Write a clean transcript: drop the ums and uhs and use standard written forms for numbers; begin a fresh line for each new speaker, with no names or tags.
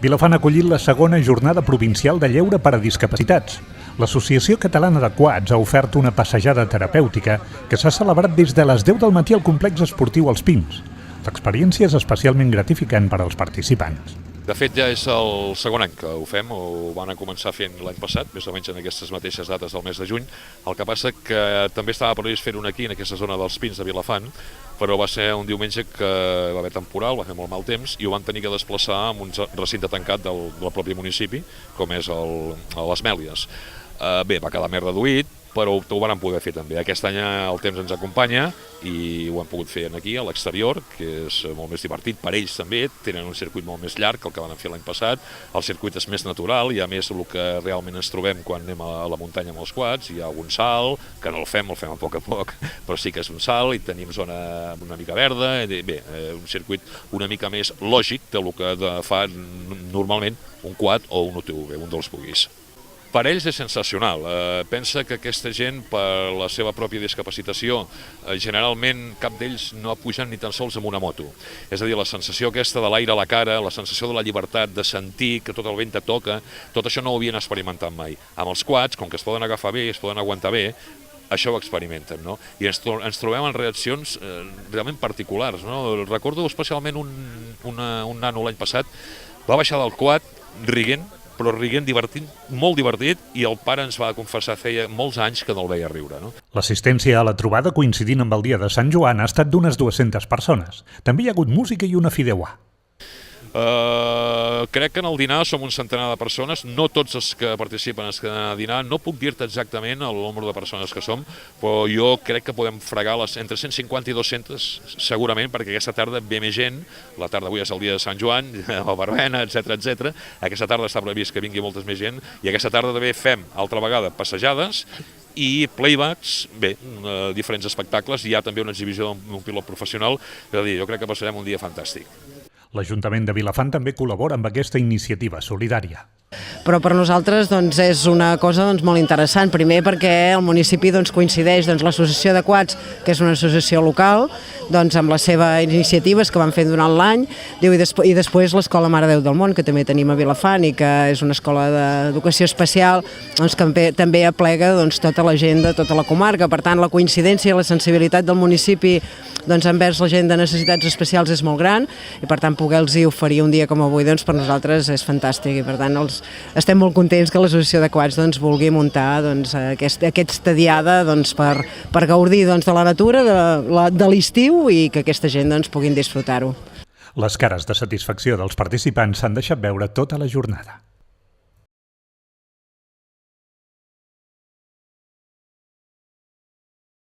Vilafant ha acollit la segona jornada provincial de lleure per a discapacitats. L'Associació Catalana de Quads ha ofert una passejada terapèutica que s'ha celebrat des de les 10 del matí al complex esportiu Els Pins. L'experiència és especialment gratificant per als participants.
De fet, ja és el segon any que ho fem, ho van començar fent l'any passat, més o menys en aquestes mateixes dates del mes de juny. El que passa que també estava previst fer-ho aquí, en aquesta zona dels Pins de Vilafant, però va ser un diumenge que va haver temporal, va fer molt mal temps, i ho van tenir que desplaçar a un recinte tancat del propi municipi, com és les Mèlies. Bé, va quedar més reduït, però ho van poder fer també. Aquest any el temps ens acompanya i ho hem pogut fer aquí, a l'exterior, que és molt més divertit per ells també. Tenen un circuit molt més llarg que el que van fer l'any passat. El circuit és més natural i a més el que realment ens trobem quan anem a la muntanya amb els quads. Hi ha algun salt, que no el fem a poc, però sí que és un salt i tenim zona una mica verda. Bé, un circuit una mica més lògic del que fa normalment un quad o un UTV, un dels buguis. Per ells és sensacional. Pensa que aquesta gent, per la seva pròpia discapacitació, generalment cap d'ells no ha pujat ni tan sols amb una moto. És a dir, la sensació aquesta de l'aire a la cara, la sensació de la llibertat, de sentir que tot el vent te toca, tot això no ho havien experimentat mai. Amb els quads, com que es poden agafar bé, es poden aguantar bé, això ho experimenten, no? I ens trobem en reaccions realment particulars, no? Recordo especialment un nano l'any passat, va baixar del quad rient, però rient molt divertit, i el pare ens va confessar feia molts anys que no el veia riure. No?
L'assistència a la trobada coincidint amb el dia de Sant Joan ha estat d'unes 200 persones. També hi ha hagut música i una fideuà.
Crec que en el dinar som un centenar de persones, no tots els que participen es queden a dinar, no puc dir-te exactament el nombre de persones que som, però jo crec que podem fregar entre 150 i 200 segurament, perquè aquesta tarda ve més gent, la tarda avui és el dia de Sant Joan, la verbena, etc. Aquesta tarda està previst que vingui moltes més gent, i aquesta tarda també fem altra vegada passejades i playbacks, bé, diferents espectacles, i hi ha també una exhibició d'un pilot professional, és a dir, jo crec que passarem un dia fantàstic.
L'Ajuntament de Vilafant també col·labora amb aquesta iniciativa solidària.
Però per nosaltres és una cosa molt interessant, primer perquè el municipi coincideix l'associació de quads, que és una associació local, amb les seves iniciatives que van fent durant l'any, i després l'Escola Mare de Déu del Món, que també tenim a Vilafant i que és una escola d'educació especial, que també aplega tota la gent de tota la comarca. Per tant, la coincidència i la sensibilitat del municipi envers la gent de necessitats especials és molt gran, i per tant poder-los oferir un dia com avui per nosaltres és fantàstic, i per tant estem molt contents que l'associació de quads vulgui muntar aquesta diada per gaudir de la natura, de l'estiu, i que aquesta gent puguin disfrutar-ho.
Les cares de satisfacció dels participants s'han deixat veure tota la jornada.